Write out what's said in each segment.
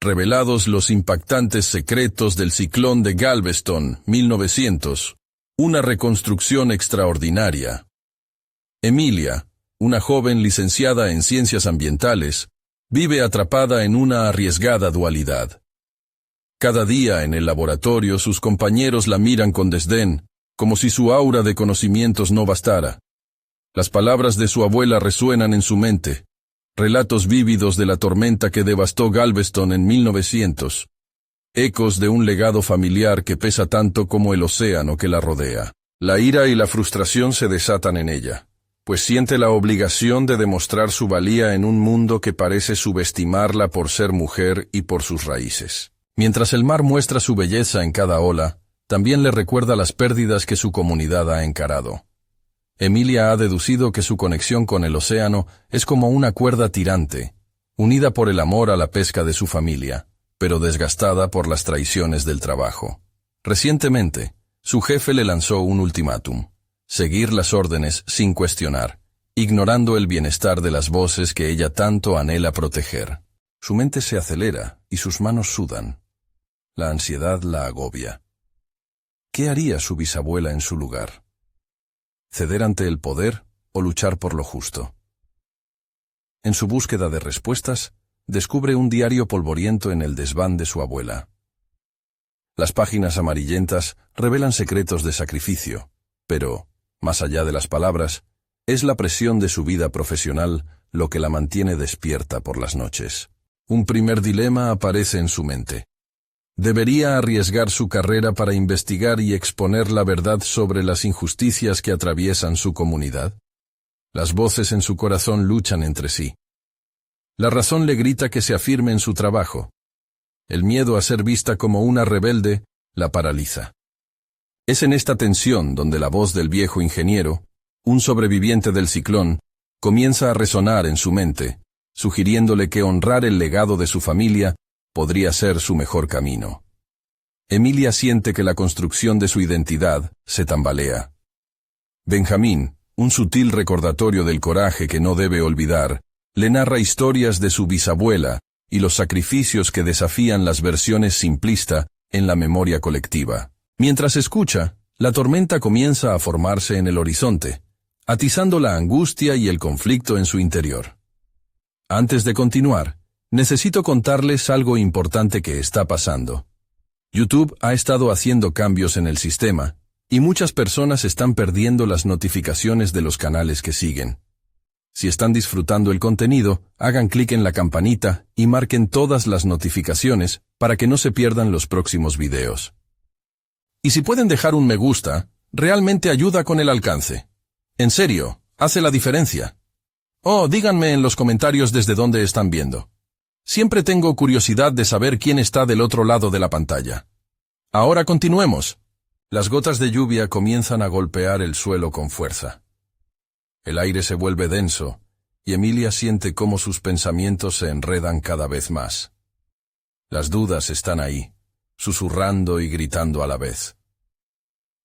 Revelados los impactantes secretos del ciclón de Galveston, 1900. Una reconstrucción extraordinaria. Emilia, una joven licenciada en ciencias ambientales, vive atrapada en una arriesgada dualidad. Cada día en el laboratorio sus compañeros la miran con desdén, como si su aura de conocimientos no bastara. Las palabras de su abuela resuenan en su mente. Relatos vívidos de la tormenta que devastó Galveston en 1900. Ecos de un legado familiar que pesa tanto como el océano que la rodea. La ira y la frustración se desatan en ella, pues siente la obligación de demostrar su valía en un mundo que parece subestimarla por ser mujer y por sus raíces. Mientras el mar muestra su belleza en cada ola, también le recuerda las pérdidas que su comunidad ha encarado. Emilia ha deducido que su conexión con el océano es como una cuerda tirante, unida por el amor a la pesca de su familia, pero desgastada por las traiciones del trabajo. Recientemente, su jefe le lanzó un ultimátum: seguir las órdenes sin cuestionar, ignorando el bienestar de las voces que ella tanto anhela proteger. Su mente se acelera y sus manos sudan. La ansiedad la agobia. ¿Qué haría su bisabuela en su lugar? ¿Ceder ante el poder o luchar por lo justo? En su búsqueda de respuestas, descubre un diario polvoriento en el desván de su abuela. Las páginas amarillentas revelan secretos de sacrificio, pero, más allá de las palabras, es la presión de su vida profesional lo que la mantiene despierta por las noches. Un primer dilema aparece en su mente. ¿Debería arriesgar su carrera para investigar y exponer la verdad sobre las injusticias que atraviesan su comunidad? Las voces en su corazón luchan entre sí. La razón le grita que se afirme en su trabajo. El miedo a ser vista como una rebelde la paraliza. Es en esta tensión donde la voz del viejo ingeniero, un sobreviviente del ciclón, comienza a resonar en su mente, sugiriéndole que honrar el legado de su familia podría ser su mejor camino. Emilia siente que la construcción de su identidad se tambalea. Benjamín, un sutil recordatorio del coraje que no debe olvidar, le narra historias de su bisabuela y los sacrificios que desafían las versiones simplista en la memoria colectiva. Mientras escucha, la tormenta comienza a formarse en el horizonte, atizando la angustia y el conflicto en su interior. Antes de continuar, necesito contarles algo importante que está pasando. YouTube ha estado haciendo cambios en el sistema, y muchas personas están perdiendo las notificaciones de los canales que siguen. Si están disfrutando el contenido, hagan clic en la campanita y marquen todas las notificaciones para que no se pierdan los próximos videos. Y si pueden dejar un me gusta, realmente ayuda con el alcance. En serio, hace la diferencia. Oh, díganme en los comentarios desde dónde están viendo. Siempre tengo curiosidad de saber quién está del otro lado de la pantalla. Ahora continuemos. Las gotas de lluvia comienzan a golpear el suelo con fuerza. El aire se vuelve denso, y Emilia siente cómo sus pensamientos se enredan cada vez más. Las dudas están ahí, susurrando y gritando a la vez.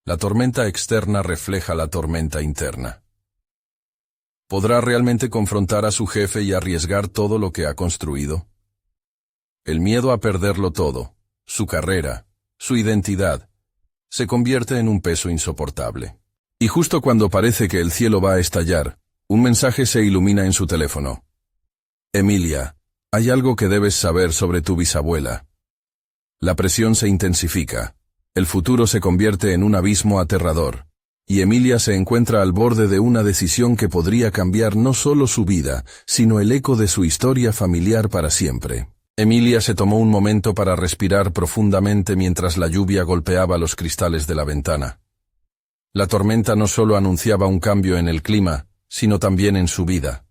La tormenta externa refleja la tormenta interna. ¿Podrá realmente confrontar a su jefe y arriesgar todo lo que ha construido? El miedo a perderlo todo, su carrera, su identidad, se convierte en un peso insoportable. Y justo cuando parece que el cielo va a estallar, un mensaje se ilumina en su teléfono. Emilia, hay algo que debes saber sobre tu bisabuela. La presión se intensifica, el futuro se convierte en un abismo aterrador, y Emilia se encuentra al borde de una decisión que podría cambiar no solo su vida, sino el eco de su historia familiar para siempre. Emilia se tomó un momento para respirar profundamente mientras la lluvia golpeaba los cristales de la ventana. La tormenta no solo anunciaba un cambio en el clima, sino también en su vida.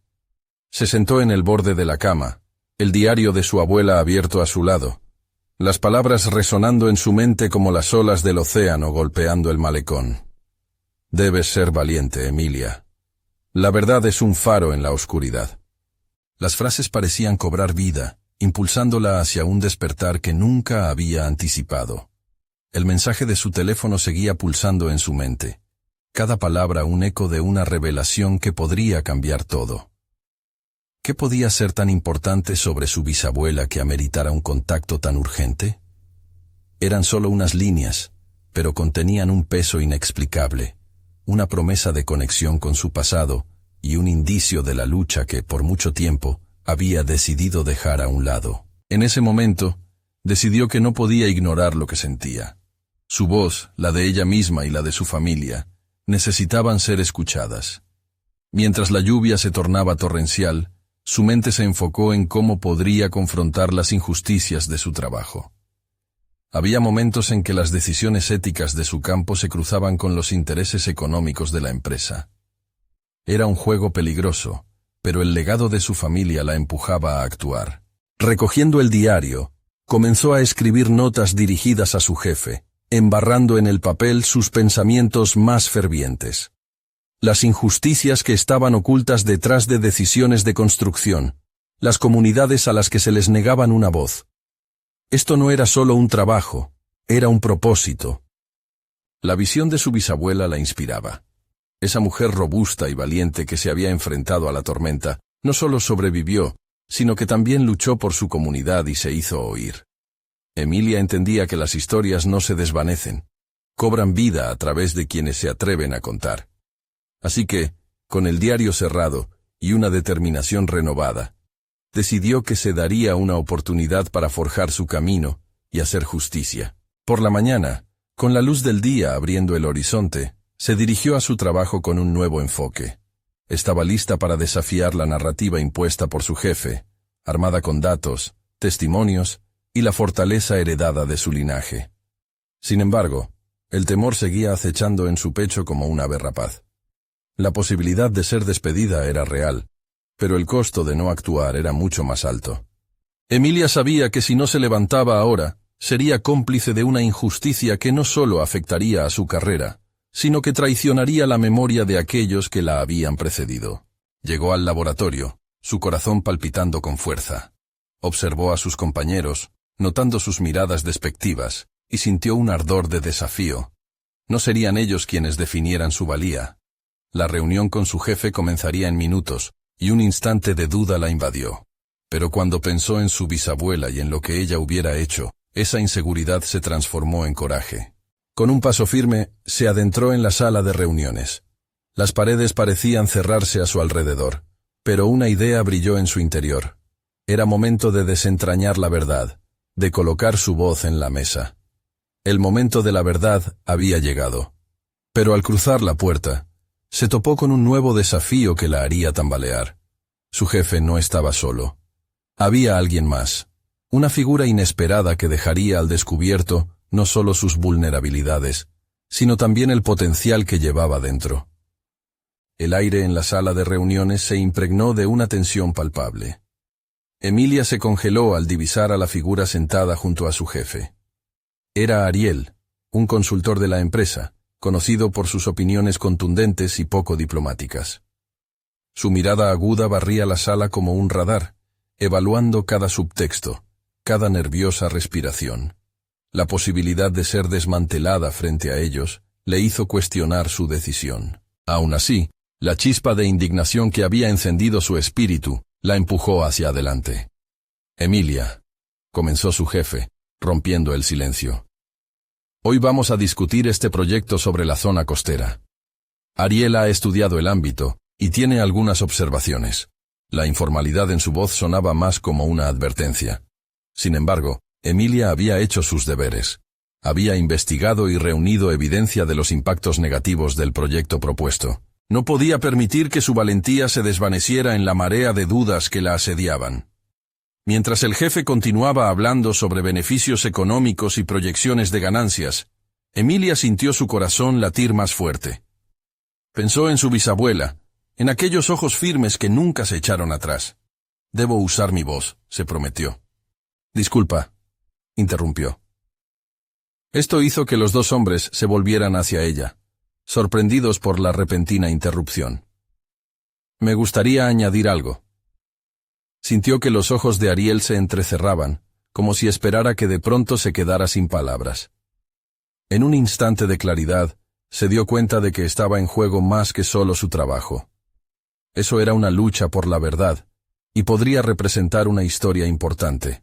Se sentó en el borde de la cama, el diario de su abuela abierto a su lado, las palabras resonando en su mente como las olas del océano golpeando el malecón. Debes ser valiente, Emilia. La verdad es un faro en la oscuridad. Las frases parecían cobrar vida, impulsándola hacia un despertar que nunca había anticipado. El mensaje de su teléfono seguía pulsando en su mente, cada palabra un eco de una revelación que podría cambiar todo. ¿Qué podía ser tan importante sobre su bisabuela que ameritara un contacto tan urgente? Eran solo unas líneas, pero contenían un peso inexplicable, una promesa de conexión con su pasado y un indicio de la lucha que, por mucho tiempo, había decidido dejar a un lado. En ese momento, decidió que no podía ignorar lo que sentía. Su voz, la de ella misma y la de su familia, necesitaban ser escuchadas. Mientras la lluvia se tornaba torrencial, su mente se enfocó en cómo podría confrontar las injusticias de su trabajo. Había momentos en que las decisiones éticas de su campo se cruzaban con los intereses económicos de la empresa. Era un juego peligroso, pero el legado de su familia la empujaba a actuar. Recogiendo el diario, comenzó a escribir notas dirigidas a su jefe, embarrando en el papel sus pensamientos más fervientes. Las injusticias que estaban ocultas detrás de decisiones de construcción, las comunidades a las que se les negaban una voz. Esto no era solo un trabajo, era un propósito. La visión de su bisabuela la inspiraba. Esa mujer robusta y valiente que se había enfrentado a la tormenta, no solo sobrevivió, sino que también luchó por su comunidad y se hizo oír. Emilia entendía que las historias no se desvanecen, cobran vida a través de quienes se atreven a contar. Así que, con el diario cerrado y una determinación renovada, decidió que se daría una oportunidad para forjar su camino y hacer justicia. Por la mañana, con la luz del día abriendo el horizonte, se dirigió a su trabajo con un nuevo enfoque. Estaba lista para desafiar la narrativa impuesta por su jefe, armada con datos, testimonios y la fortaleza heredada de su linaje. Sin embargo, el temor seguía acechando en su pecho como un ave rapaz. La posibilidad de ser despedida era real, pero el costo de no actuar era mucho más alto. Emilia sabía que si no se levantaba ahora, sería cómplice de una injusticia que no solo afectaría a su carrera, sino que traicionaría la memoria de aquellos que la habían precedido. Llegó al laboratorio, su corazón palpitando con fuerza. Observó a sus compañeros, notando sus miradas despectivas, y sintió un ardor de desafío. No serían ellos quienes definieran su valía. La reunión con su jefe comenzaría en minutos, y un instante de duda la invadió. Pero cuando pensó en su bisabuela y en lo que ella hubiera hecho, esa inseguridad se transformó en coraje. Con un paso firme, se adentró en la sala de reuniones. Las paredes parecían cerrarse a su alrededor, pero una idea brilló en su interior. Era momento de desentrañar la verdad, de colocar su voz en la mesa. El momento de la verdad había llegado. Pero al cruzar la puerta, se topó con un nuevo desafío que la haría tambalear. Su jefe no estaba solo. Había alguien más, una figura inesperada que dejaría al descubierto no solo sus vulnerabilidades, sino también el potencial que llevaba dentro. El aire en la sala de reuniones se impregnó de una tensión palpable. Emilia se congeló al divisar a la figura sentada junto a su jefe. Era Ariel, un consultor de la empresa, conocido por sus opiniones contundentes y poco diplomáticas. Su mirada aguda barría la sala como un radar, evaluando cada subtexto, cada nerviosa respiración. La posibilidad de ser desmantelada frente a ellos le hizo cuestionar su decisión. Aún así, la chispa de indignación que había encendido su espíritu la empujó hacia adelante. «Emilia», comenzó su jefe, rompiendo el silencio. «Hoy vamos a discutir este proyecto sobre la zona costera. Ariel ha estudiado el ámbito y tiene algunas observaciones». La informalidad en su voz sonaba más como una advertencia. Sin embargo, Emilia había hecho sus deberes. Había investigado y reunido evidencia de los impactos negativos del proyecto propuesto. No podía permitir que su valentía se desvaneciera en la marea de dudas que la asediaban. Mientras el jefe continuaba hablando sobre beneficios económicos y proyecciones de ganancias, Emilia sintió su corazón latir más fuerte. Pensó en su bisabuela, en aquellos ojos firmes que nunca se echaron atrás. «Debo usar mi voz», se prometió. «Disculpa», interrumpió. Esto hizo que los dos hombres se volvieran hacia ella, sorprendidos por la repentina interrupción. «Me gustaría añadir algo». Sintió que los ojos de Ariel se entrecerraban, como si esperara que de pronto se quedara sin palabras. En un instante de claridad, se dio cuenta de que estaba en juego más que solo su trabajo. Eso era una lucha por la verdad, y podría representar una historia importante.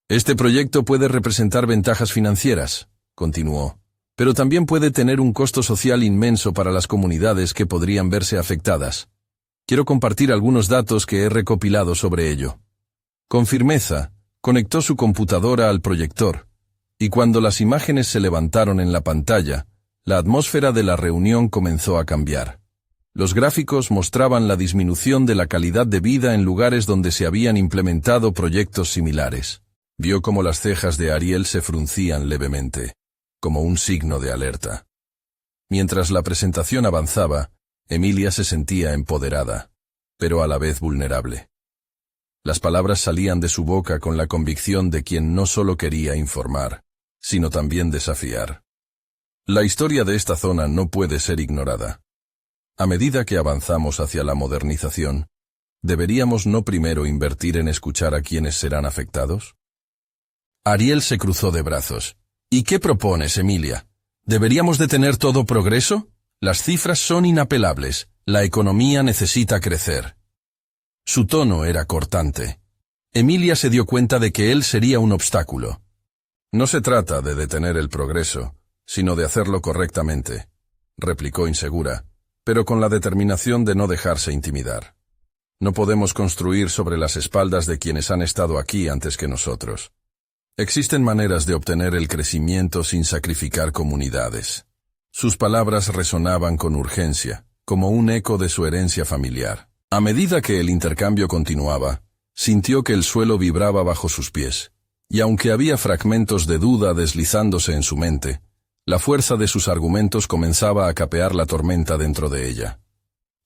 Este proyecto puede representar ventajas financieras, continuó, pero también puede tener un costo social inmenso para las comunidades que podrían verse afectadas. Quiero compartir algunos datos que he recopilado sobre ello. Con firmeza, conectó su computadora al proyector, y cuando las imágenes se levantaron en la pantalla, la atmósfera de la reunión comenzó a cambiar. Los gráficos mostraban la disminución de la calidad de vida en lugares donde se habían implementado proyectos similares. Vio cómo las cejas de Ariel se fruncían levemente, como un signo de alerta. Mientras la presentación avanzaba, Emilia se sentía empoderada, pero a la vez vulnerable. Las palabras salían de su boca con la convicción de quien no solo quería informar, sino también desafiar. La historia de esta zona no puede ser ignorada. A medida que avanzamos hacia la modernización, ¿deberíamos no primero invertir en escuchar a quienes serán afectados? Ariel se cruzó de brazos. ¿Y qué propones, Emilia? ¿Deberíamos detener todo progreso? Las cifras son inapelables. La economía necesita crecer. Su tono era cortante. Emilia se dio cuenta de que él sería un obstáculo. No se trata de detener el progreso, sino de hacerlo correctamente, replicó insegura, pero con la determinación de no dejarse intimidar. No podemos construir sobre las espaldas de quienes han estado aquí antes que nosotros. Existen maneras de obtener el crecimiento sin sacrificar comunidades. Sus palabras resonaban con urgencia, como un eco de su herencia familiar. A medida que el intercambio continuaba, sintió que el suelo vibraba bajo sus pies, y aunque había fragmentos de duda deslizándose en su mente, la fuerza de sus argumentos comenzaba a capear la tormenta dentro de ella.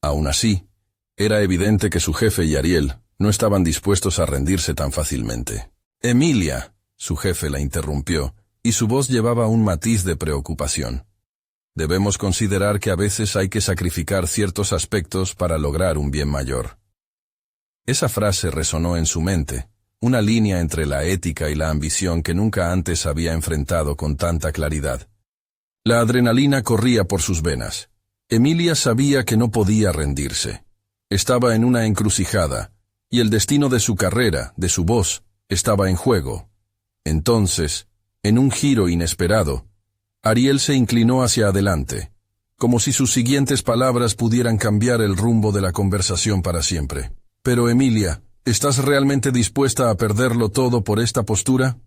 Aún así, era evidente que su jefe y Ariel no estaban dispuestos a rendirse tan fácilmente. «Emilia», su jefe la interrumpió, y su voz llevaba un matiz de preocupación. «Debemos considerar que a veces hay que sacrificar ciertos aspectos para lograr un bien mayor». Esa frase resonó en su mente, una línea entre la ética y la ambición que nunca antes había enfrentado con tanta claridad. La adrenalina corría por sus venas. Emilia sabía que no podía rendirse. Estaba en una encrucijada, y el destino de su carrera, de su voz, estaba en juego. Entonces, en un giro inesperado, Ariel se inclinó hacia adelante, como si sus siguientes palabras pudieran cambiar el rumbo de la conversación para siempre. «Pero Emilia, ¿estás realmente dispuesta a perderlo todo por esta postura?»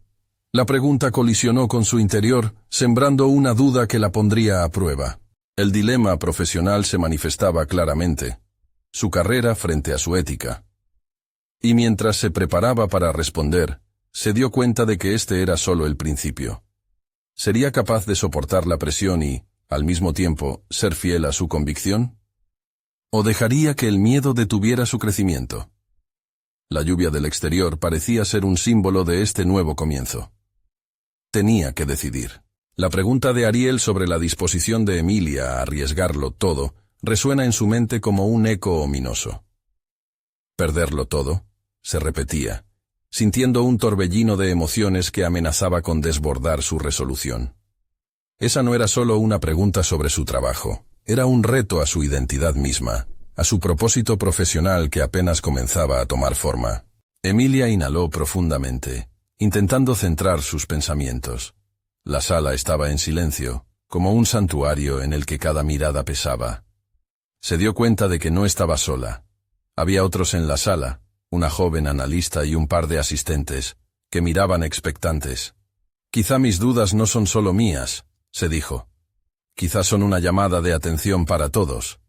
La pregunta colisionó con su interior, sembrando una duda que la pondría a prueba. El dilema profesional se manifestaba claramente, su carrera frente a su ética. Y mientras se preparaba para responder, se dio cuenta de que este era solo el principio. ¿Sería capaz de soportar la presión y, al mismo tiempo, ser fiel a su convicción? ¿O dejaría que el miedo detuviera su crecimiento? La lluvia del exterior parecía ser un símbolo de este nuevo comienzo. Tenía que decidir. La pregunta de Ariel sobre la disposición de Emilia a arriesgarlo todo resuena en su mente como un eco ominoso. «¿Perderlo todo?», se repetía, sintiendo un torbellino de emociones que amenazaba con desbordar su resolución. Esa no era solo una pregunta sobre su trabajo, era un reto a su identidad misma, a su propósito profesional que apenas comenzaba a tomar forma. Emilia inhaló profundamente, intentando centrar sus pensamientos. La sala estaba en silencio, como un santuario en el que cada mirada pesaba. Se dio cuenta de que no estaba sola. Había otros en la sala, una joven analista y un par de asistentes, que miraban expectantes. «Quizá mis dudas no son solo mías», se dijo. «Quizá son una llamada de atención para todos».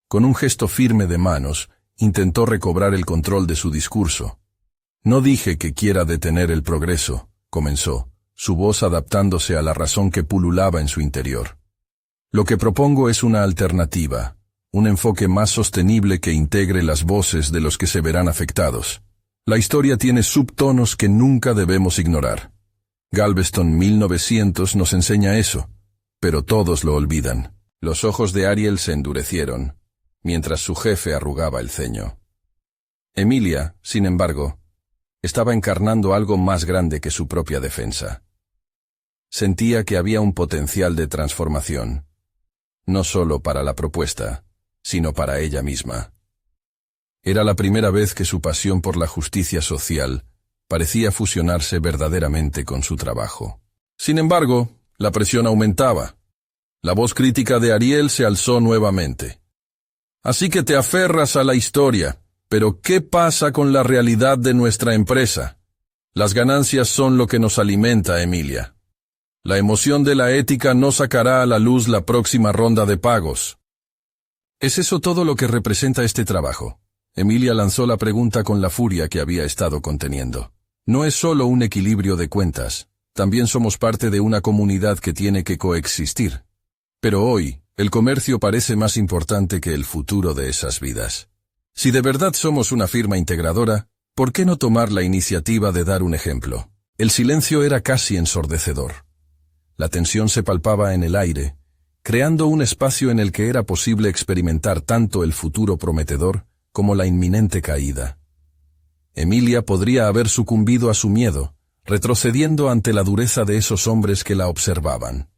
Con un gesto firme de manos, intentó recobrar el control de su discurso. «No dije que quiera detener el progreso», comenzó, su voz adaptándose a la razón que pululaba en su interior. «Lo que propongo es una alternativa, un enfoque más sostenible que integre las voces de los que se verán afectados. La historia tiene subtonos que nunca debemos ignorar. Galveston 1900 nos enseña eso, pero todos lo olvidan». Los ojos de Ariel se endurecieron, mientras su jefe arrugaba el ceño. Emilia, sin embargo, estaba encarnando algo más grande que su propia defensa. Sentía que había un potencial de transformación, no solo para la propuesta, sino para ella misma. Era la primera vez que su pasión por la justicia social parecía fusionarse verdaderamente con su trabajo. Sin embargo, la presión aumentaba. La voz crítica de Ariel se alzó nuevamente. Así que te aferras a la historia, pero ¿qué pasa con la realidad de nuestra empresa? Las ganancias son lo que nos alimenta, Emilia. La emoción de la ética no sacará a la luz la próxima ronda de pagos. ¿Es eso todo lo que representa este trabajo? Emilia lanzó la pregunta con la furia que había estado conteniendo. No es solo un equilibrio de cuentas, también somos parte de una comunidad que tiene que coexistir. Pero hoy, el comercio parece más importante que el futuro de esas vidas. Si de verdad somos una firma integradora, ¿por qué no tomar la iniciativa de dar un ejemplo? El silencio era casi ensordecedor. La tensión se palpaba en el aire, creando un espacio en el que era posible experimentar tanto el futuro prometedor como la inminente caída. Emilia podría haber sucumbido a su miedo, retrocediendo ante la dureza de esos hombres que la observaban.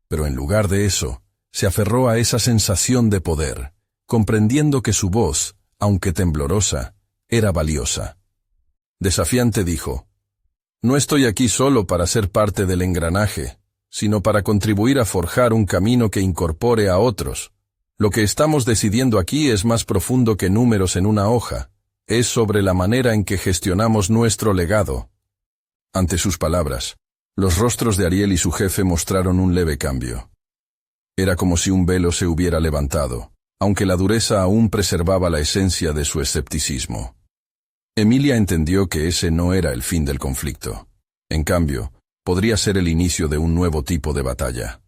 Pero en lugar de eso, se aferró a esa sensación de poder, comprendiendo que su voz, aunque temblorosa, era valiosa. Desafiante dijo: «No estoy aquí solo para ser parte del engranaje, sino para contribuir a forjar un camino que incorpore a otros. Lo que estamos decidiendo aquí es más profundo que números en una hoja, es sobre la manera en que gestionamos nuestro legado». Ante sus palabras, los rostros de Ariel y su jefe mostraron un leve cambio. Era como si un velo se hubiera levantado, aunque la dureza aún preservaba la esencia de su escepticismo. Emilia entendió que ese no era el fin del conflicto. En cambio, podría ser el inicio de un nuevo tipo de batalla.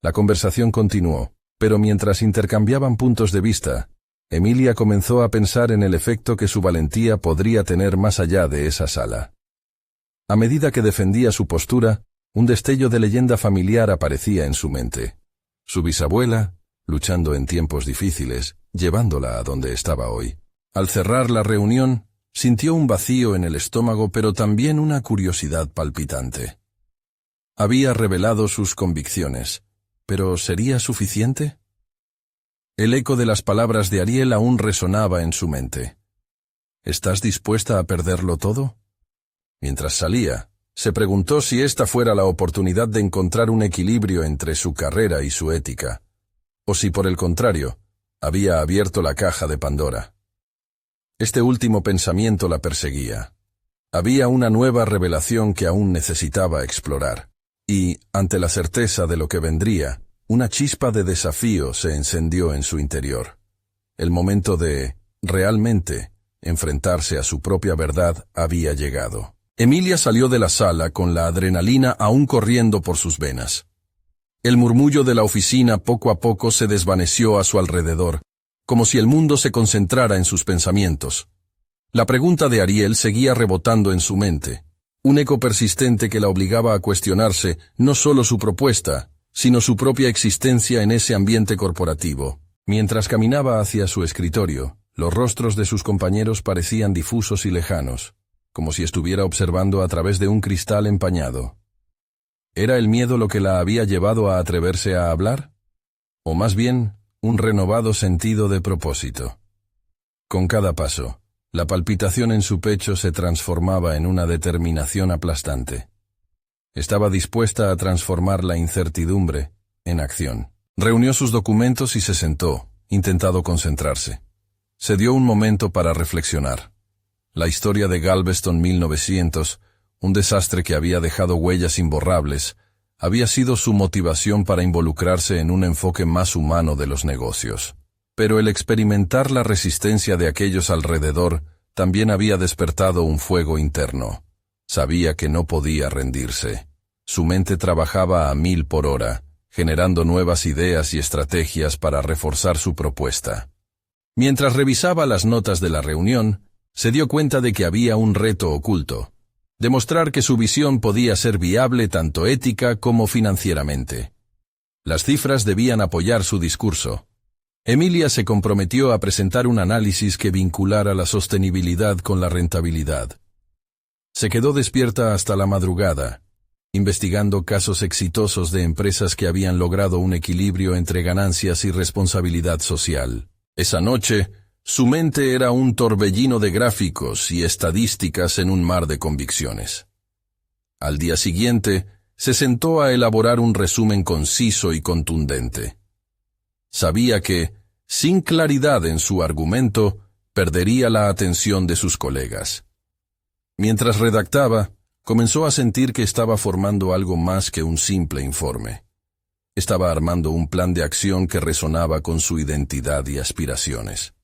La conversación continuó, pero mientras intercambiaban puntos de vista, Emilia comenzó a pensar en el efecto que su valentía podría tener más allá de esa sala. A medida que defendía su postura, un destello de leyenda familiar aparecía en su mente. Su bisabuela, luchando en tiempos difíciles, llevándola a donde estaba hoy. Al cerrar la reunión, sintió un vacío en el estómago, pero también una curiosidad palpitante. Había revelado sus convicciones, ¿pero sería suficiente? El eco de las palabras de Ariel aún resonaba en su mente. ¿Estás dispuesta a perderlo todo? Mientras salía, se preguntó si esta fuera la oportunidad de encontrar un equilibrio entre su carrera y su ética, o si por el contrario, había abierto la caja de Pandora. Este último pensamiento la perseguía. Había una nueva revelación que aún necesitaba explorar, y, ante la certeza de lo que vendría, una chispa de desafío se encendió en su interior. El momento de, realmente, enfrentarse a su propia verdad había llegado. Emilia salió de la sala con la adrenalina aún corriendo por sus venas. El murmullo de la oficina poco a poco se desvaneció a su alrededor, como si el mundo se concentrara en sus pensamientos. La pregunta de Ariel seguía rebotando en su mente, un eco persistente que la obligaba a cuestionarse no solo su propuesta, sino su propia existencia en ese ambiente corporativo. Mientras caminaba hacia su escritorio, los rostros de sus compañeros parecían difusos y lejanos, como si estuviera observando a través de un cristal empañado. ¿Era el miedo lo que la había llevado a atreverse a hablar? ¿O más bien, un renovado sentido de propósito? Con cada paso, la palpitación en su pecho se transformaba en una determinación aplastante. Estaba dispuesta a transformar la incertidumbre en acción. Reunió sus documentos y se sentó, intentando concentrarse. Se dio un momento para reflexionar. La historia de Galveston 1900, un desastre que había dejado huellas imborrables, había sido su motivación para involucrarse en un enfoque más humano de los negocios. Pero el experimentar la resistencia de aquellos alrededor también había despertado un fuego interno. Sabía que no podía rendirse. Su mente trabajaba a 1000 por hora, generando nuevas ideas y estrategias para reforzar su propuesta. Mientras revisaba las notas de la reunión, se dio cuenta de que había un reto oculto: demostrar que su visión podía ser viable tanto ética como financieramente. Las cifras debían apoyar su discurso. Emilia se comprometió a presentar un análisis que vinculara la sostenibilidad con la rentabilidad. Se quedó despierta hasta la madrugada, investigando casos exitosos de empresas que habían logrado un equilibrio entre ganancias y responsabilidad social. Esa noche, Su mente era un torbellino de gráficos y estadísticas en un mar de convicciones. Al día siguiente, se sentó a elaborar un resumen conciso y contundente. Sabía que, sin claridad en su argumento, perdería la atención de sus colegas. Mientras redactaba, comenzó a sentir que estaba formando algo más que un simple informe. Estaba armando un plan de acción que resonaba con su identidad y aspiraciones.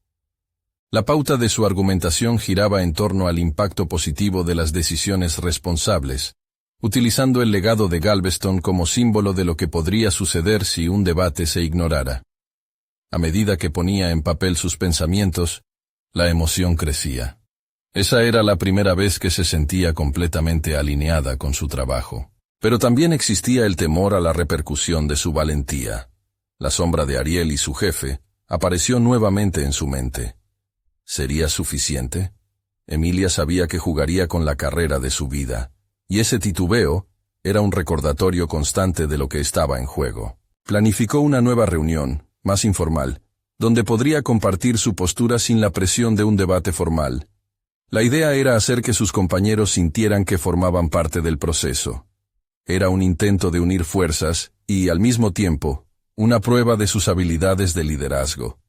La pauta de su argumentación giraba en torno al impacto positivo de las decisiones responsables, utilizando el legado de Galveston como símbolo de lo que podría suceder si un debate se ignorara. A medida que ponía en papel sus pensamientos, la emoción crecía. Esa era la primera vez que se sentía completamente alineada con su trabajo. Pero también existía el temor a la repercusión de su valentía. La sombra de Ariel y su jefe apareció nuevamente en su mente. ¿Sería suficiente? Emilia sabía que jugaría con la carrera de su vida, y ese titubeo era un recordatorio constante de lo que estaba en juego. Planificó una nueva reunión, más informal, donde podría compartir su postura sin la presión de un debate formal. La idea era hacer que sus compañeros sintieran que formaban parte del proceso. Era un intento de unir fuerzas y, al mismo tiempo, una prueba de sus habilidades de liderazgo.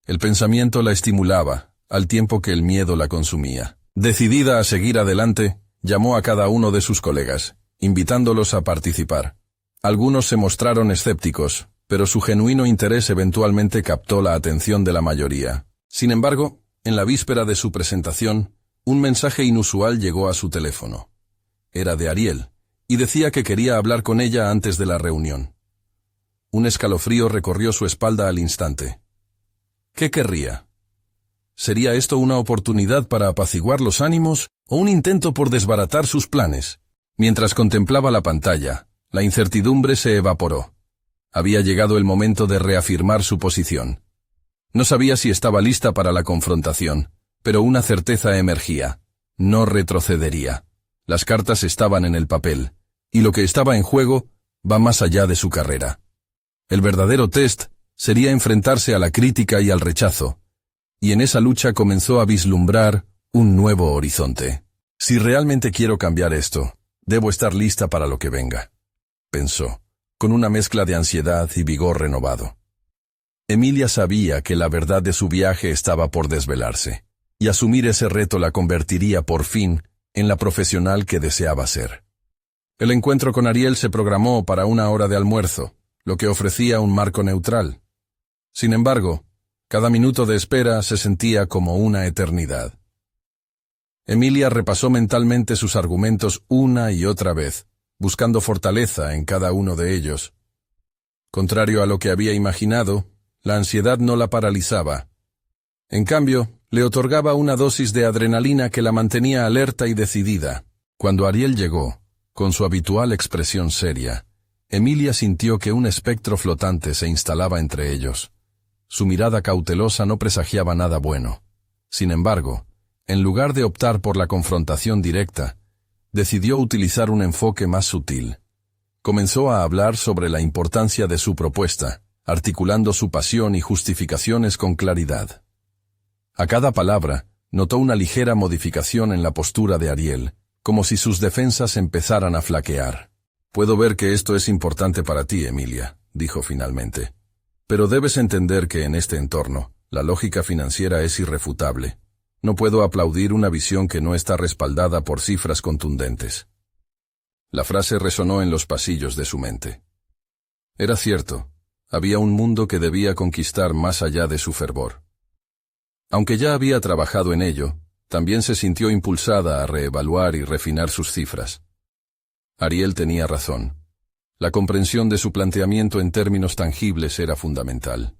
El pensamiento la estimulaba, al tiempo que el miedo la consumía. Decidida a seguir adelante, llamó a cada uno de sus colegas, invitándolos a participar. Algunos se mostraron escépticos, pero su genuino interés eventualmente captó la atención de la mayoría. Sin embargo, en la víspera de su presentación, un mensaje inusual llegó a su teléfono. Era de Ariel, y decía que quería hablar con ella antes de la reunión. Un escalofrío recorrió su espalda al instante. ¿Qué querría? ¿Sería esto una oportunidad para apaciguar los ánimos o un intento por desbaratar sus planes? Mientras contemplaba la pantalla, la incertidumbre se evaporó. Había llegado el momento de reafirmar su posición. No sabía si estaba lista para la confrontación, pero una certeza emergía. No retrocedería. Las cartas estaban en el papel, y lo que estaba en juego va más allá de su carrera. El verdadero test sería enfrentarse a la crítica y al rechazo, y en esa lucha comenzó a vislumbrar un nuevo horizonte. Si realmente quiero cambiar esto, debo estar lista para lo que venga, pensó, con una mezcla de ansiedad y vigor renovado. Emilia sabía que la verdad de su viaje estaba por desvelarse, y asumir ese reto la convertiría por fin en la profesional que deseaba ser. El encuentro con Ariel se programó para una hora de almuerzo, lo que ofrecía un marco neutral. Sin embargo, cada minuto de espera se sentía como una eternidad. Emilia repasó mentalmente sus argumentos una y otra vez, buscando fortaleza en cada uno de ellos. Contrario a lo que había imaginado, la ansiedad no la paralizaba. En cambio, le otorgaba una dosis de adrenalina que la mantenía alerta y decidida. Cuando Ariel llegó, con su habitual expresión seria, Emilia sintió que un espectro flotante se instalaba entre ellos. Su mirada cautelosa no presagiaba nada bueno. Sin embargo, en lugar de optar por la confrontación directa, decidió utilizar un enfoque más sutil. Comenzó a hablar sobre la importancia de su propuesta, articulando su pasión y justificaciones con claridad. A cada palabra, notó una ligera modificación en la postura de Ariel, como si sus defensas empezaran a flaquear. «Puedo ver que esto es importante para ti, Emilia», dijo finalmente. «Pero debes entender que en este entorno, la lógica financiera es irrefutable. No puedo aplaudir una visión que no está respaldada por cifras contundentes». La frase resonó en los pasillos de su mente. Era cierto, había un mundo que debía conquistar más allá de su fervor. Aunque ya había trabajado en ello, también se sintió impulsada a reevaluar y refinar sus cifras. Ariel tenía razón. La comprensión de su planteamiento en términos tangibles era fundamental.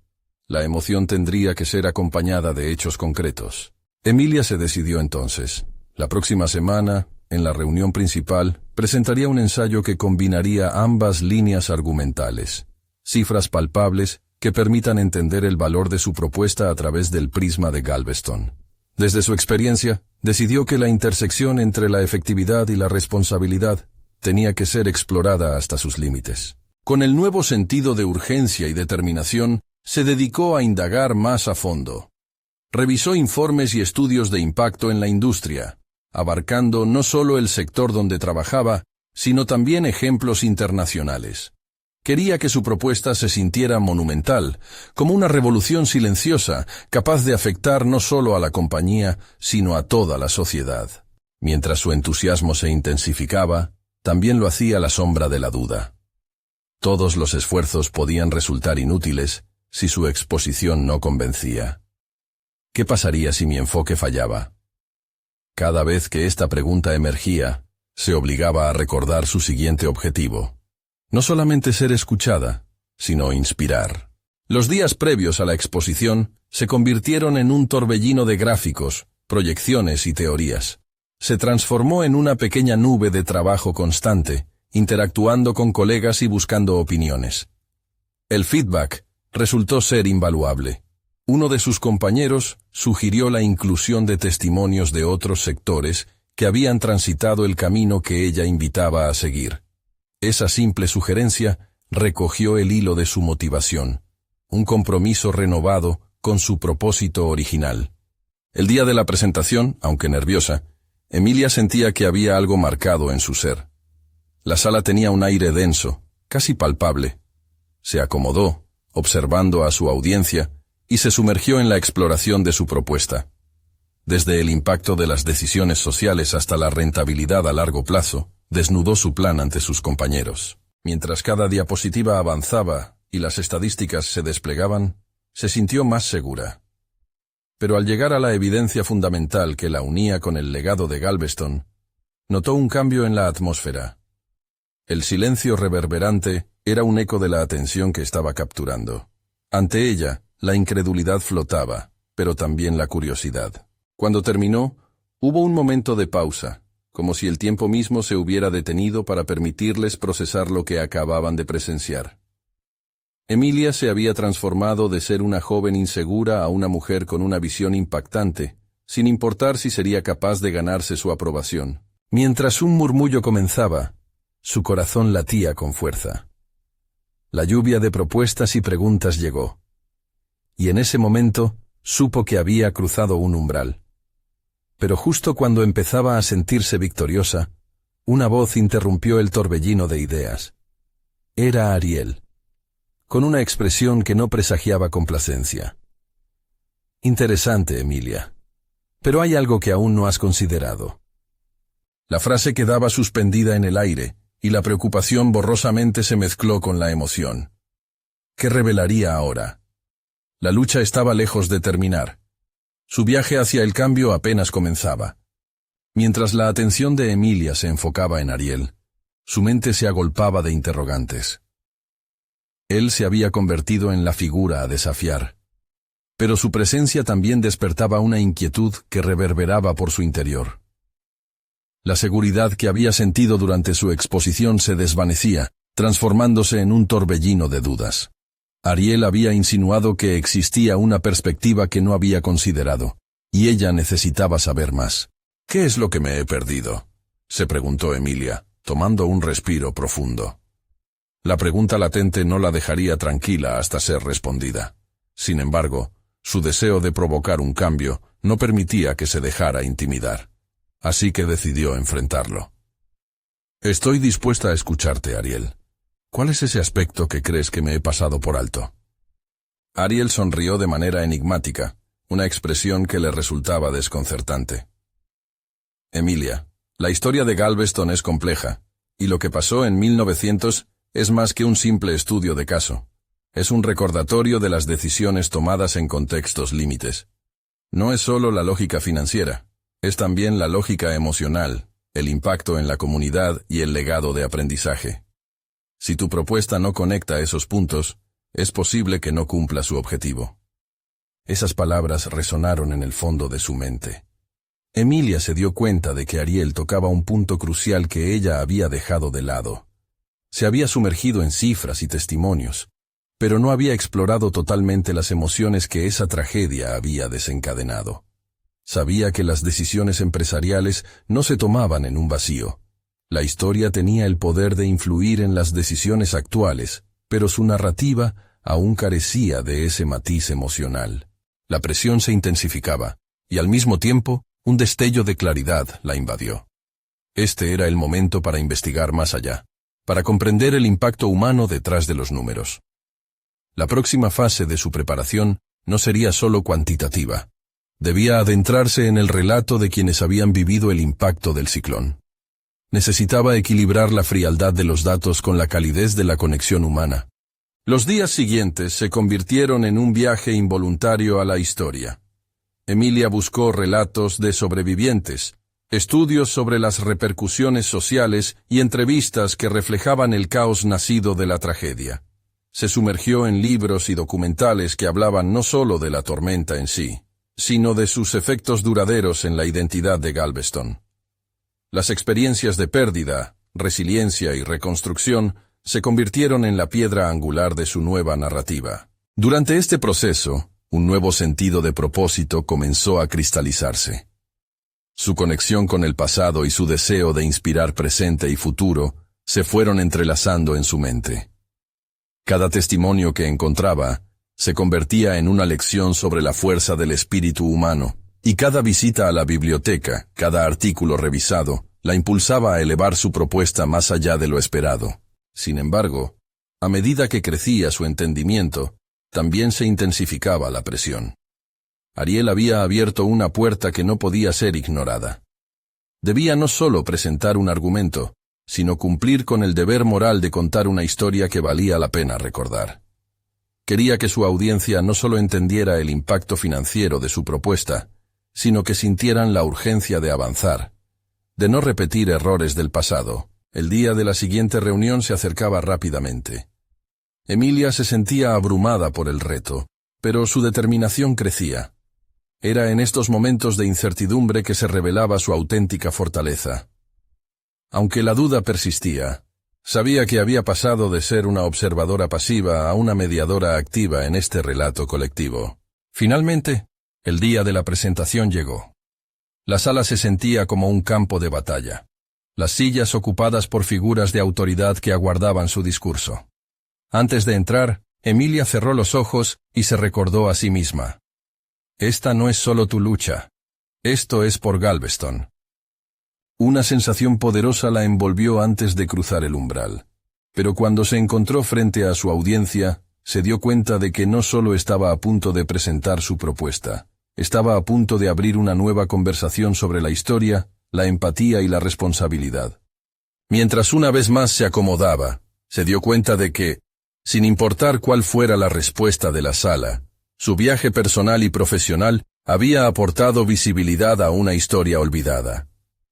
La emoción tendría que ser acompañada de hechos concretos. Emilia se decidió entonces. La próxima semana, en la reunión principal, presentaría un ensayo que combinaría ambas líneas argumentales. Cifras palpables que permitan entender el valor de su propuesta a través del prisma de Galveston. Desde su experiencia, decidió que la intersección entre la efectividad y la responsabilidad tenía que ser explorada hasta sus límites. Con el nuevo sentido de urgencia y determinación, se dedicó a indagar más a fondo. Revisó informes y estudios de impacto en la industria, abarcando no solo el sector donde trabajaba, sino también ejemplos internacionales. Quería que su propuesta se sintiera monumental, como una revolución silenciosa, capaz de afectar no solo a la compañía, sino a toda la sociedad. Mientras su entusiasmo se intensificaba, también lo hacía a la sombra de la duda. Todos los esfuerzos podían resultar inútiles si su exposición no convencía. ¿Qué pasaría si mi enfoque fallaba? Cada vez que esta pregunta emergía, se obligaba a recordar su siguiente objetivo. No solamente ser escuchada, sino inspirar. Los días previos a la exposición se convirtieron en un torbellino de gráficos, proyecciones y teorías. Se transformó en una pequeña nube de trabajo constante, interactuando con colegas y buscando opiniones. El feedback resultó ser invaluable. Uno de sus compañeros sugirió la inclusión de testimonios de otros sectores que habían transitado el camino que ella invitaba a seguir. Esa simple sugerencia recogió el hilo de su motivación, un compromiso renovado con su propósito original. El día de la presentación, aunque nerviosa, Emilia sentía que había algo marcado en su ser. La sala tenía un aire denso, casi palpable. Se acomodó, observando a su audiencia, y se sumergió en la exploración de su propuesta. Desde el impacto de las decisiones sociales hasta la rentabilidad a largo plazo, desnudó su plan ante sus compañeros. Mientras cada diapositiva avanzaba y las estadísticas se desplegaban, se sintió más segura. Pero al llegar a la evidencia fundamental que la unía con el legado de Galveston, notó un cambio en la atmósfera. El silencio reverberante era un eco de la atención que estaba capturando. Ante ella, la incredulidad flotaba, pero también la curiosidad. Cuando terminó, hubo un momento de pausa, como si el tiempo mismo se hubiera detenido para permitirles procesar lo que acababan de presenciar. Emilia se había transformado de ser una joven insegura a una mujer con una visión impactante, sin importar si sería capaz de ganarse su aprobación. Mientras un murmullo comenzaba, su corazón latía con fuerza. La lluvia de propuestas y preguntas llegó. Y en ese momento supo que había cruzado un umbral. Pero justo cuando empezaba a sentirse victoriosa, una voz interrumpió el torbellino de ideas. Era Ariel, con una expresión que no presagiaba complacencia. Interesante, Emilia. Pero hay algo que aún no has considerado. La frase quedaba suspendida en el aire, y la preocupación borrosamente se mezcló con la emoción. ¿Qué revelaría ahora? La lucha estaba lejos de terminar. Su viaje hacia el cambio apenas comenzaba. Mientras la atención de Emilia se enfocaba en Ariel, su mente se agolpaba de interrogantes. Él se había convertido en la figura a desafiar, pero su presencia también despertaba una inquietud que reverberaba por su interior. La seguridad que había sentido durante su exposición se desvanecía, transformándose en un torbellino de dudas. Ariel había insinuado que existía una perspectiva que no había considerado, y ella necesitaba saber más. ¿Qué es lo que me he perdido?, se preguntó Emilia, tomando un respiro profundo. La pregunta latente no la dejaría tranquila hasta ser respondida. Sin embargo, su deseo de provocar un cambio no permitía que se dejara intimidar. Así que decidió enfrentarlo. Estoy dispuesta a escucharte, Ariel. ¿Cuál es ese aspecto que crees que me he pasado por alto? Ariel sonrió de manera enigmática, una expresión que le resultaba desconcertante. Emilia, la historia de Galveston es compleja, y lo que pasó en 1900 es más que un simple estudio de caso. Es un recordatorio de las decisiones tomadas en contextos límites. No es solo la lógica financiera, es también la lógica emocional, el impacto en la comunidad y el legado de aprendizaje. Si tu propuesta no conecta esos puntos, es posible que no cumpla su objetivo. Esas palabras resonaron en el fondo de su mente. Emilia se dio cuenta de que Ariel tocaba un punto crucial que ella había dejado de lado. Se había sumergido en cifras y testimonios, pero no había explorado totalmente las emociones que esa tragedia había desencadenado. Sabía que las decisiones empresariales no se tomaban en un vacío. La historia tenía el poder de influir en las decisiones actuales, pero su narrativa aún carecía de ese matiz emocional. La presión se intensificaba, y al mismo tiempo, un destello de claridad la invadió. Este era el momento para investigar más allá, para comprender el impacto humano detrás de los números. La próxima fase de su preparación no sería solo cuantitativa. Debía adentrarse en el relato de quienes habían vivido el impacto del ciclón. Necesitaba equilibrar la frialdad de los datos con la calidez de la conexión humana. Los días siguientes se convirtieron en un viaje involuntario a la historia. Emilia buscó relatos de sobrevivientes, estudios sobre las repercusiones sociales y entrevistas que reflejaban el caos nacido de la tragedia. Se sumergió en libros y documentales que hablaban no solo de la tormenta en sí, sino de sus efectos duraderos en la identidad de Galveston. Las experiencias de pérdida, resiliencia y reconstrucción se convirtieron en la piedra angular de su nueva narrativa. Durante este proceso, un nuevo sentido de propósito comenzó a cristalizarse. Su conexión con el pasado y su deseo de inspirar presente y futuro se fueron entrelazando en su mente. Cada testimonio que encontraba se convertía en una lección sobre la fuerza del espíritu humano, y cada visita a la biblioteca, cada artículo revisado, la impulsaba a elevar su propuesta más allá de lo esperado. Sin embargo, a medida que crecía su entendimiento, también se intensificaba la presión. Ariel había abierto una puerta que no podía ser ignorada. Debía no solo presentar un argumento, sino cumplir con el deber moral de contar una historia que valía la pena recordar. Quería que su audiencia no solo entendiera el impacto financiero de su propuesta, sino que sintieran la urgencia de avanzar, de no repetir errores del pasado. El día de la siguiente reunión se acercaba rápidamente. Emilia se sentía abrumada por el reto, pero su determinación crecía. Era en estos momentos de incertidumbre que se revelaba su auténtica fortaleza. Aunque la duda persistía, sabía que había pasado de ser una observadora pasiva a una mediadora activa en este relato colectivo. Finalmente, el día de la presentación llegó. La sala se sentía como un campo de batalla. Las sillas ocupadas por figuras de autoridad que aguardaban su discurso. Antes de entrar, Emilia cerró los ojos y se recordó a sí misma. Esta no es solo tu lucha. Esto es por Galveston. Una sensación poderosa la envolvió antes de cruzar el umbral. Pero cuando se encontró frente a su audiencia, se dio cuenta de que no solo estaba a punto de presentar su propuesta, estaba a punto de abrir una nueva conversación sobre la historia, la empatía y la responsabilidad. Mientras una vez más se acomodaba, se dio cuenta de que, sin importar cuál fuera la respuesta de la sala, su viaje personal y profesional había aportado visibilidad a una historia olvidada.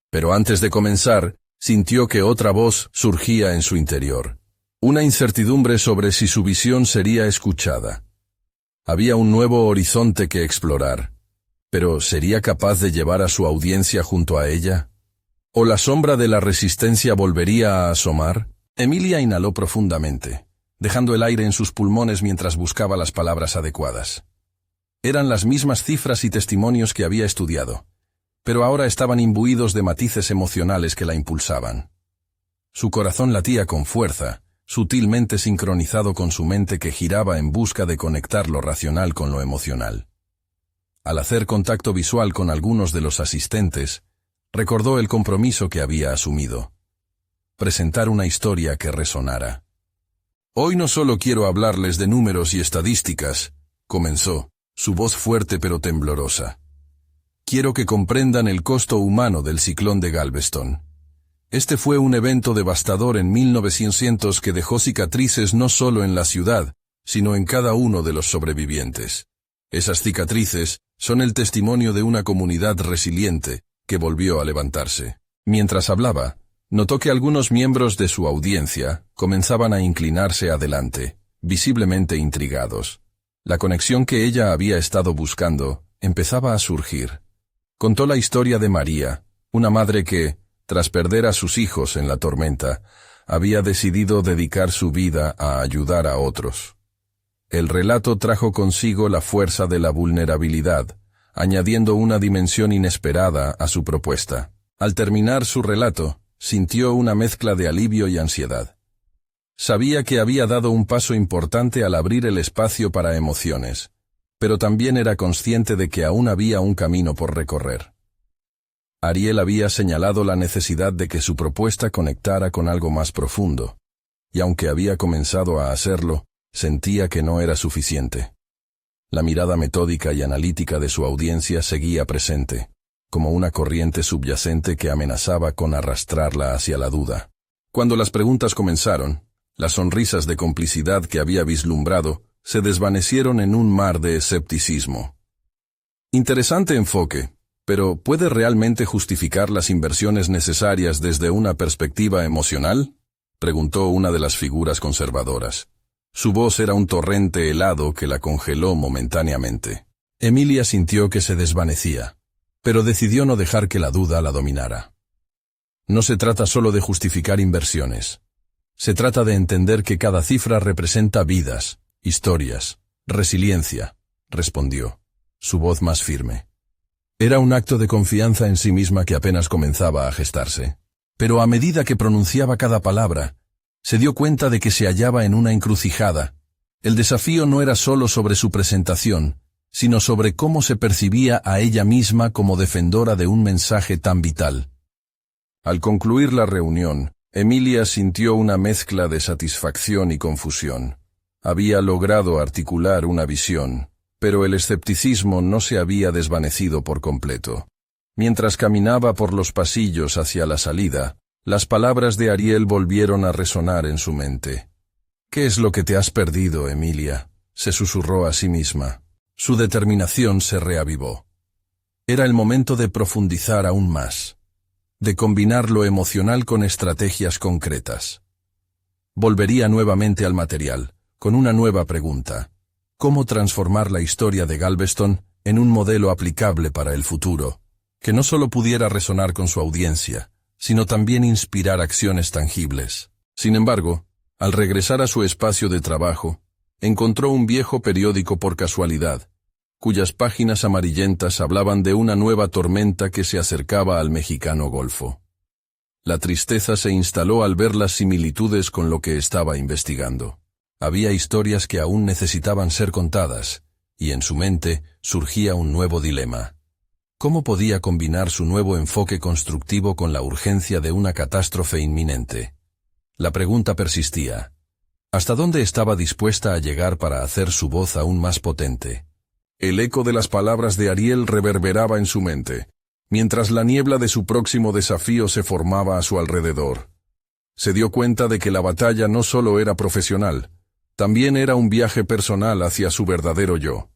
Pero antes de comenzar, sintió que otra voz surgía en su interior. Una incertidumbre sobre si su visión sería escuchada. Había un nuevo horizonte que explorar. Pero ¿sería capaz de llevar a su audiencia junto a ella? ¿O la sombra de la resistencia volvería a asomar? Emilia inhaló profundamente, dejando el aire en sus pulmones mientras buscaba las palabras adecuadas. Eran las mismas cifras y testimonios que había estudiado, pero ahora estaban imbuidos de matices emocionales que la impulsaban. Su corazón latía con fuerza, sutilmente sincronizado con su mente que giraba en busca de conectar lo racional con lo emocional. Al hacer contacto visual con algunos de los asistentes, recordó el compromiso que había asumido. Presentar una historia que resonara. Hoy no solo quiero hablarles de números y estadísticas, comenzó, su voz fuerte pero temblorosa. Quiero que comprendan el costo humano del ciclón de Galveston. Este fue un evento devastador en 1900 que dejó cicatrices no solo en la ciudad, sino en cada uno de los sobrevivientes. Esas cicatrices son el testimonio de una comunidad resiliente que volvió a levantarse. Mientras hablaba, notó que algunos miembros de su audiencia comenzaban a inclinarse adelante, visiblemente intrigados. La conexión que ella había estado buscando empezaba a surgir. Contó la historia de María, una madre que, tras perder a sus hijos en la tormenta, había decidido dedicar su vida a ayudar a otros. El relato trajo consigo la fuerza de la vulnerabilidad, añadiendo una dimensión inesperada a su propuesta. Al terminar su relato, sintió una mezcla de alivio y ansiedad. Sabía que había dado un paso importante al abrir el espacio para emociones, pero también era consciente de que aún había un camino por recorrer. Ariel había señalado la necesidad de que su propuesta conectara con algo más profundo, y aunque había comenzado a hacerlo, sentía que no era suficiente. La mirada metódica y analítica de su audiencia seguía presente, como una corriente subyacente que amenazaba con arrastrarla hacia la duda. Cuando las preguntas comenzaron, las sonrisas de complicidad que había vislumbrado se desvanecieron en un mar de escepticismo. Interesante enfoque, pero ¿puede realmente justificar las inversiones necesarias desde una perspectiva emocional?, preguntó una de las figuras conservadoras. Su voz era un torrente helado que la congeló momentáneamente. Emilia sintió que se desvanecía, pero decidió no dejar que la duda la dominara. No se trata solo de justificar inversiones. Se trata de entender que cada cifra representa vidas, historias, resiliencia, respondió, su voz más firme. Era un acto de confianza en sí misma que apenas comenzaba a gestarse. Pero a medida que pronunciaba cada palabra, se dio cuenta de que se hallaba en una encrucijada. El desafío no era solo sobre su presentación, sino sobre cómo se percibía a ella misma como defensora de un mensaje tan vital. Al concluir la reunión, Emilia sintió una mezcla de satisfacción y confusión. Había logrado articular una visión, pero el escepticismo no se había desvanecido por completo. Mientras caminaba por los pasillos hacia la salida, las palabras de Ariel volvieron a resonar en su mente. «¿Qué es lo que te has perdido, Emilia?», se susurró a sí misma. Su determinación se reavivó. Era el momento de profundizar aún más, de combinar lo emocional con estrategias concretas. Volvería nuevamente al material, con una nueva pregunta. ¿Cómo transformar la historia de Galveston en un modelo aplicable para el futuro, que no solo pudiera resonar con su audiencia, sino también inspirar acciones tangibles? Sin embargo, al regresar a su espacio de trabajo, encontró un viejo periódico por casualidad, cuyas páginas amarillentas hablaban de una nueva tormenta que se acercaba al mexicano Golfo. La tristeza se instaló al ver las similitudes con lo que estaba investigando. Había historias que aún necesitaban ser contadas, y en su mente surgía un nuevo dilema. ¿Cómo podía combinar su nuevo enfoque constructivo con la urgencia de una catástrofe inminente? La pregunta persistía. ¿Hasta dónde estaba dispuesta a llegar para hacer su voz aún más potente? El eco de las palabras de Ariel reverberaba en su mente, mientras la niebla de su próximo desafío se formaba a su alrededor. Se dio cuenta de que la batalla no solo era profesional, también era un viaje personal hacia su verdadero yo.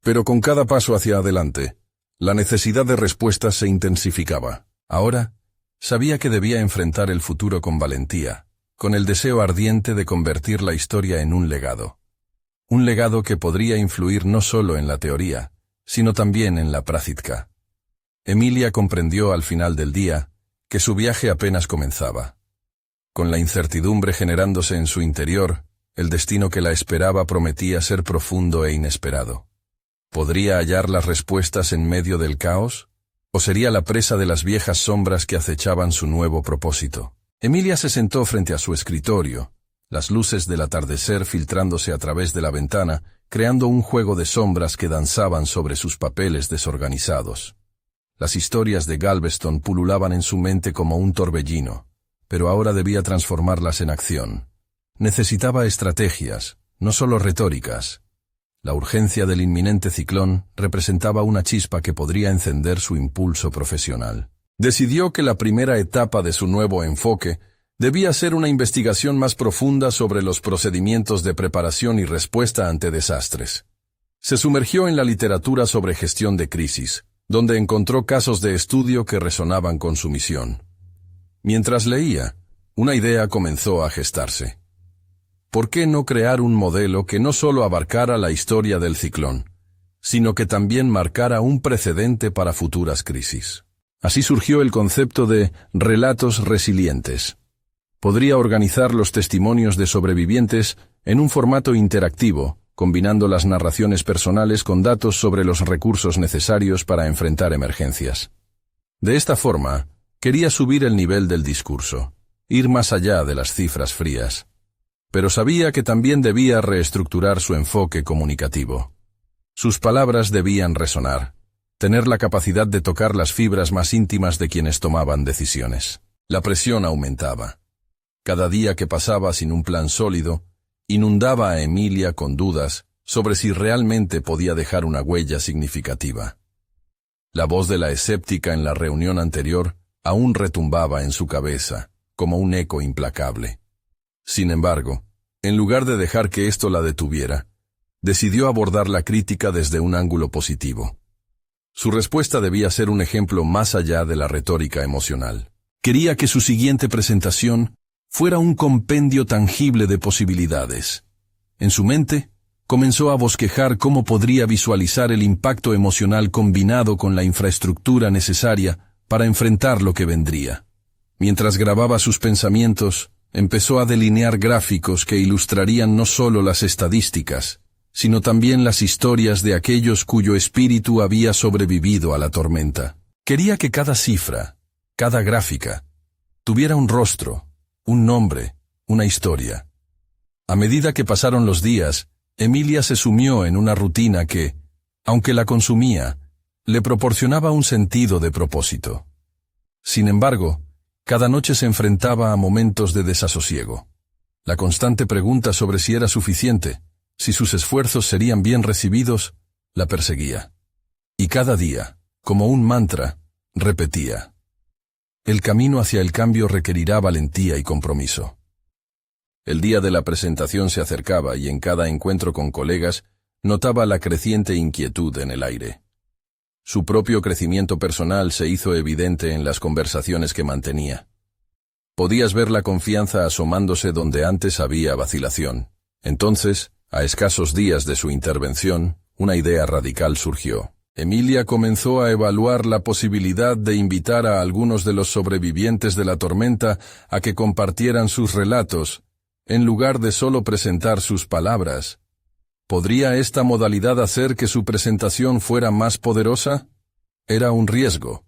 Pero con cada paso hacia adelante, la necesidad de respuestas se intensificaba. Ahora, sabía que debía enfrentar el futuro con valentía, con el deseo ardiente de convertir la historia en un legado. Un legado que podría influir no solo en la teoría, sino también en la práctica. Emilia comprendió al final del día que su viaje apenas comenzaba. Con la incertidumbre generándose en su interior, el destino que la esperaba prometía ser profundo e inesperado. ¿Podría hallar las respuestas en medio del caos? ¿O sería la presa de las viejas sombras que acechaban su nuevo propósito? Emilia se sentó frente a su escritorio, las luces del atardecer filtrándose a través de la ventana, creando un juego de sombras que danzaban sobre sus papeles desorganizados. Las historias de Galveston pululaban en su mente como un torbellino, pero ahora debía transformarlas en acción. Necesitaba estrategias, no solo retóricas. La urgencia del inminente ciclón representaba una chispa que podría encender su impulso profesional. Decidió que la primera etapa de su nuevo enfoque debía ser una investigación más profunda sobre los procedimientos de preparación y respuesta ante desastres. Se sumergió en la literatura sobre gestión de crisis, donde encontró casos de estudio que resonaban con su misión. Mientras leía, una idea comenzó a gestarse. ¿Por qué no crear un modelo que no solo abarcara la historia del ciclón, sino que también marcara un precedente para futuras crisis? Así surgió el concepto de relatos resilientes. Podría organizar los testimonios de sobrevivientes en un formato interactivo, combinando las narraciones personales con datos sobre los recursos necesarios para enfrentar emergencias. De esta forma, quería subir el nivel del discurso, ir más allá de las cifras frías. Pero sabía que también debía reestructurar su enfoque comunicativo. Sus palabras debían resonar, tener la capacidad de tocar las fibras más íntimas de quienes tomaban decisiones. La presión aumentaba. Cada día que pasaba sin un plan sólido, inundaba a Emilia con dudas sobre si realmente podía dejar una huella significativa. La voz de la escéptica en la reunión anterior aún retumbaba en su cabeza, como un eco implacable. Sin embargo, en lugar de dejar que esto la detuviera, decidió abordar la crítica desde un ángulo positivo. Su respuesta debía ser un ejemplo más allá de la retórica emocional. Quería que su siguiente presentación fuera un compendio tangible de posibilidades. En su mente, comenzó a bosquejar cómo podría visualizar el impacto emocional combinado con la infraestructura necesaria para enfrentar lo que vendría. Mientras grababa sus pensamientos, empezó a delinear gráficos que ilustrarían no solo las estadísticas, sino también las historias de aquellos cuyo espíritu había sobrevivido a la tormenta. Quería que cada cifra, cada gráfica, tuviera un rostro, un nombre, una historia. A medida que pasaron los días, Emilia se sumió en una rutina que, aunque la consumía, le proporcionaba un sentido de propósito. Sin embargo, cada noche se enfrentaba a momentos de desasosiego. La constante pregunta sobre si era suficiente, si sus esfuerzos serían bien recibidos, la perseguía. Y cada día, como un mantra, repetía: el camino hacia el cambio requerirá valentía y compromiso. El día de la presentación se acercaba y en cada encuentro con colegas notaba la creciente inquietud en el aire. Su propio crecimiento personal se hizo evidente en las conversaciones que mantenía. Podías ver la confianza asomándose donde antes había vacilación. Entonces, a escasos días de su intervención, una idea radical surgió. Emilia comenzó a evaluar la posibilidad de invitar a algunos de los sobrevivientes de la tormenta a que compartieran sus relatos, en lugar de solo presentar sus palabras. ¿Podría esta modalidad hacer que su presentación fuera más poderosa? Era un riesgo,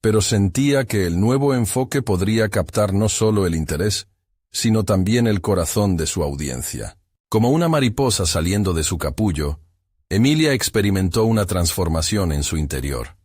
pero sentía que el nuevo enfoque podría captar no solo el interés, sino también el corazón de su audiencia. Como una mariposa saliendo de su capullo, Emilia experimentó una transformación en su interior.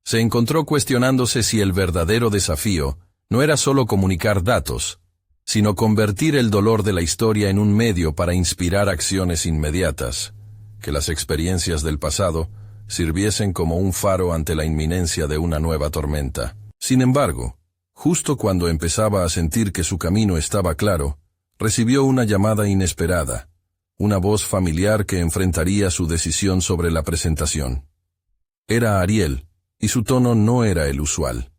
Se encontró cuestionándose si el verdadero desafío no era solo comunicar datos, sino convertir el dolor de la historia en un medio para inspirar acciones inmediatas, que las experiencias del pasado sirviesen como un faro ante la inminencia de una nueva tormenta. Sin embargo, justo cuando empezaba a sentir que su camino estaba claro, recibió una llamada inesperada, una voz familiar que enfrentaría su decisión sobre la presentación. Era Ariel, y su tono no era el usual.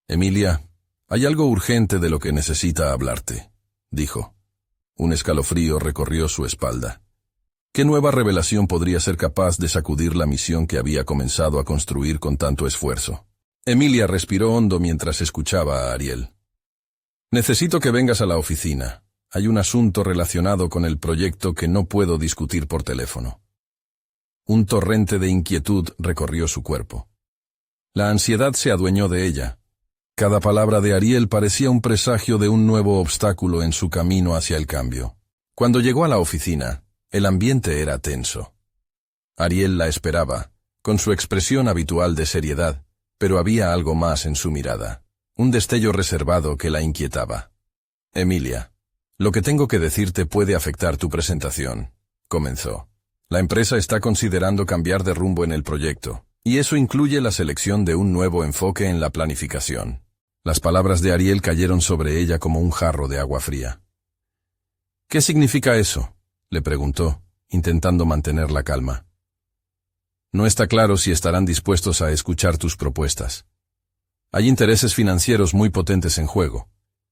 «Emilia, hay algo urgente de lo que necesita hablarte», dijo. Un escalofrío recorrió su espalda. ¿Qué nueva revelación podría ser capaz de sacudir la misión que había comenzado a construir con tanto esfuerzo? Emilia respiró hondo mientras escuchaba a Ariel. «Necesito que vengas a la oficina. Hay un asunto relacionado con el proyecto que no puedo discutir por teléfono». Un torrente de inquietud recorrió su cuerpo. La ansiedad se adueñó de ella. Cada palabra de Ariel parecía un presagio de un nuevo obstáculo en su camino hacia el cambio. Cuando llegó a la oficina, el ambiente era tenso. Ariel la esperaba, con su expresión habitual de seriedad, pero había algo más en su mirada, un destello reservado que la inquietaba. «Emilia, lo que tengo que decirte puede afectar tu presentación», comenzó. «La empresa está considerando cambiar de rumbo en el proyecto, y eso incluye la selección de un nuevo enfoque en la planificación». Las palabras de Ariel cayeron sobre ella como un jarro de agua fría. «¿Qué significa eso?», le preguntó, intentando mantener la calma. «No está claro si estarán dispuestos a escuchar tus propuestas. Hay intereses financieros muy potentes en juego,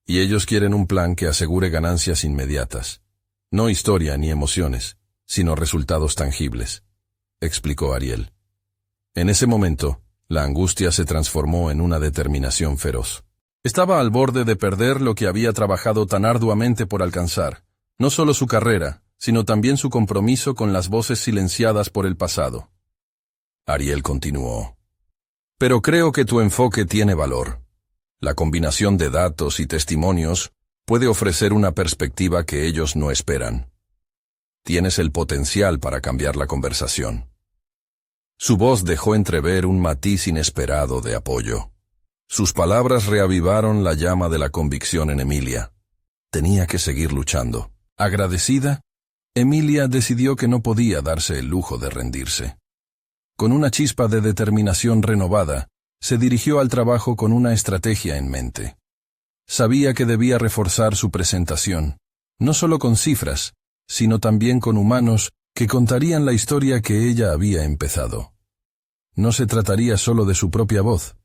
y ellos quieren un plan que asegure ganancias inmediatas. No historia ni emociones, sino resultados tangibles», explicó Ariel. En ese momento, la angustia se transformó en una determinación feroz. Estaba al borde de perder lo que había trabajado tan arduamente por alcanzar, no solo su carrera, sino también su compromiso con las voces silenciadas por el pasado. Ariel continuó. «Pero creo que tu enfoque tiene valor. La combinación de datos y testimonios puede ofrecer una perspectiva que ellos no esperan». Tienes el potencial para cambiar la conversación. Su voz dejó entrever un matiz inesperado de apoyo. Sus palabras reavivaron la llama de la convicción en Emilia. Tenía que seguir luchando. Agradecida, Emilia decidió que no podía darse el lujo de rendirse. Con una chispa de determinación renovada, se dirigió al trabajo con una estrategia en mente. Sabía que debía reforzar su presentación, no solo con cifras, sino también con humanos que contarían la historia que ella había empezado. No se trataría solo de su propia voz.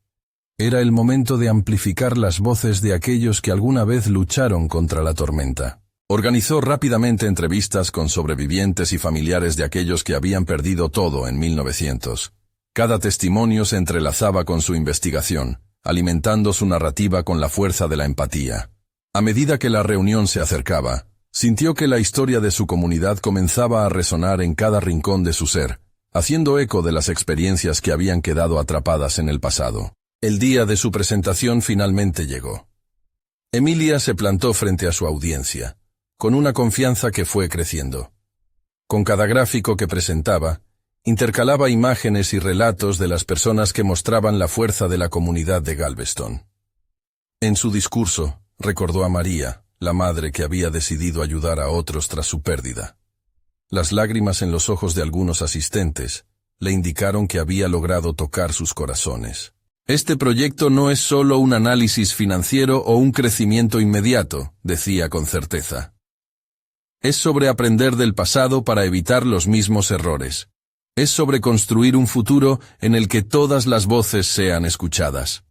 Era el momento de amplificar las voces de aquellos que alguna vez lucharon contra la tormenta. Organizó rápidamente entrevistas con sobrevivientes y familiares de aquellos que habían perdido todo en 1900. Cada testimonio se entrelazaba con su investigación, alimentando su narrativa con la fuerza de la empatía. A medida que la reunión se acercaba, sintió que la historia de su comunidad comenzaba a resonar en cada rincón de su ser, haciendo eco de las experiencias que habían quedado atrapadas en el pasado. El día de su presentación finalmente llegó. Emilia se plantó frente a su audiencia, con una confianza que fue creciendo. Con cada gráfico que presentaba, intercalaba imágenes y relatos de las personas que mostraban la fuerza de la comunidad de Galveston. En su discurso, recordó a María, la madre que había decidido ayudar a otros tras su pérdida. Las lágrimas en los ojos de algunos asistentes le indicaron que había logrado tocar sus corazones. Este proyecto no es solo un análisis financiero o un crecimiento inmediato, decía con certeza. Es sobre aprender del pasado para evitar los mismos errores. Es sobre construir un futuro en el que todas las voces sean escuchadas.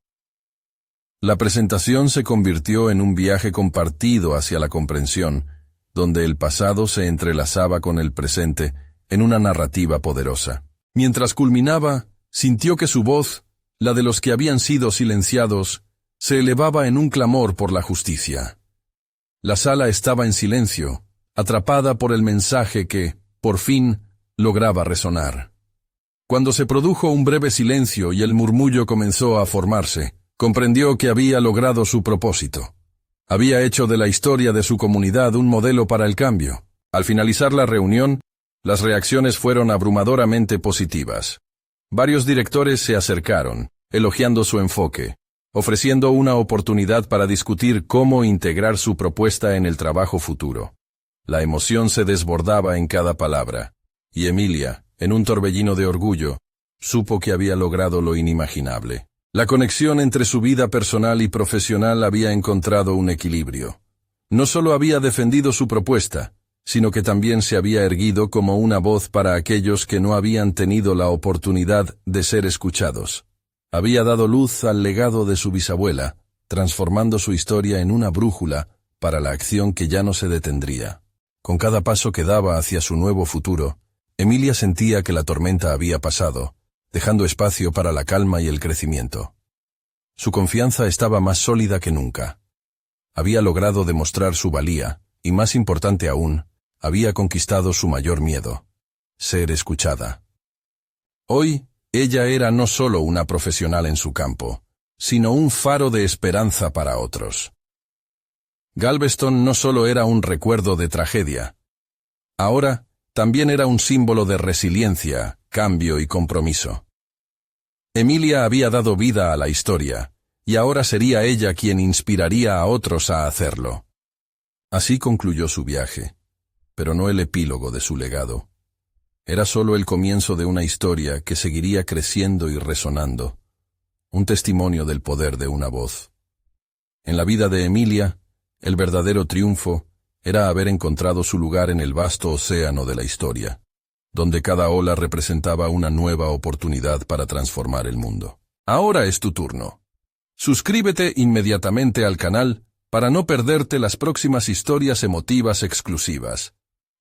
La presentación se convirtió en un viaje compartido hacia la comprensión, donde el pasado se entrelazaba con el presente en una narrativa poderosa. Mientras culminaba, sintió que su voz, la de los que habían sido silenciados, se elevaba en un clamor por la justicia. La sala estaba en silencio, atrapada por el mensaje que, por fin, lograba resonar. Cuando se produjo un breve silencio y el murmullo comenzó a formarse, comprendió que había logrado su propósito. Había hecho de la historia de su comunidad un modelo para el cambio. Al finalizar la reunión, las reacciones fueron abrumadoramente positivas. Varios directores se acercaron, elogiando su enfoque, ofreciendo una oportunidad para discutir cómo integrar su propuesta en el trabajo futuro. La emoción se desbordaba en cada palabra, y Emilia, en un torbellino de orgullo, supo que había logrado lo inimaginable. La conexión entre su vida personal y profesional había encontrado un equilibrio. No solo había defendido su propuesta, sino que también se había erguido como una voz para aquellos que no habían tenido la oportunidad de ser escuchados. Había dado luz al legado de su bisabuela, transformando su historia en una brújula para la acción que ya no se detendría. Con cada paso que daba hacia su nuevo futuro, Emilia sentía que la tormenta había pasado, dejando espacio para la calma y el crecimiento. Su confianza estaba más sólida que nunca. Había logrado demostrar su valía, y más importante aún, había conquistado su mayor miedo: ser escuchada. Hoy, ella era no solo una profesional en su campo, sino un faro de esperanza para otros. Galveston no solo era un recuerdo de tragedia. Ahora, también era un símbolo de resiliencia, cambio y compromiso. Emilia había dado vida a la historia, y ahora sería ella quien inspiraría a otros a hacerlo. Así concluyó su viaje, pero no el epílogo de su legado. Era solo el comienzo de una historia que seguiría creciendo y resonando, un testimonio del poder de una voz. En la vida de Emilia, el verdadero triunfo era haber encontrado su lugar en el vasto océano de la historia, donde cada ola representaba una nueva oportunidad para transformar el mundo. Ahora es tu turno. Suscríbete inmediatamente al canal para no perderte las próximas historias emotivas exclusivas.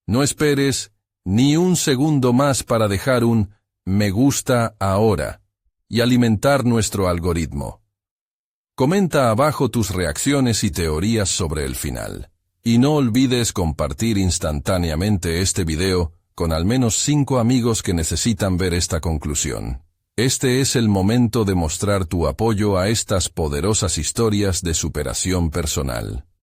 No esperes ni un segundo más para dejar un me gusta ahora y alimentar nuestro algoritmo. Comenta abajo tus reacciones y teorías sobre el final. Y no olvides compartir instantáneamente este video con al menos 5 amigos que necesitan ver esta conclusión. Este es el momento de mostrar tu apoyo a estas poderosas historias de superación personal.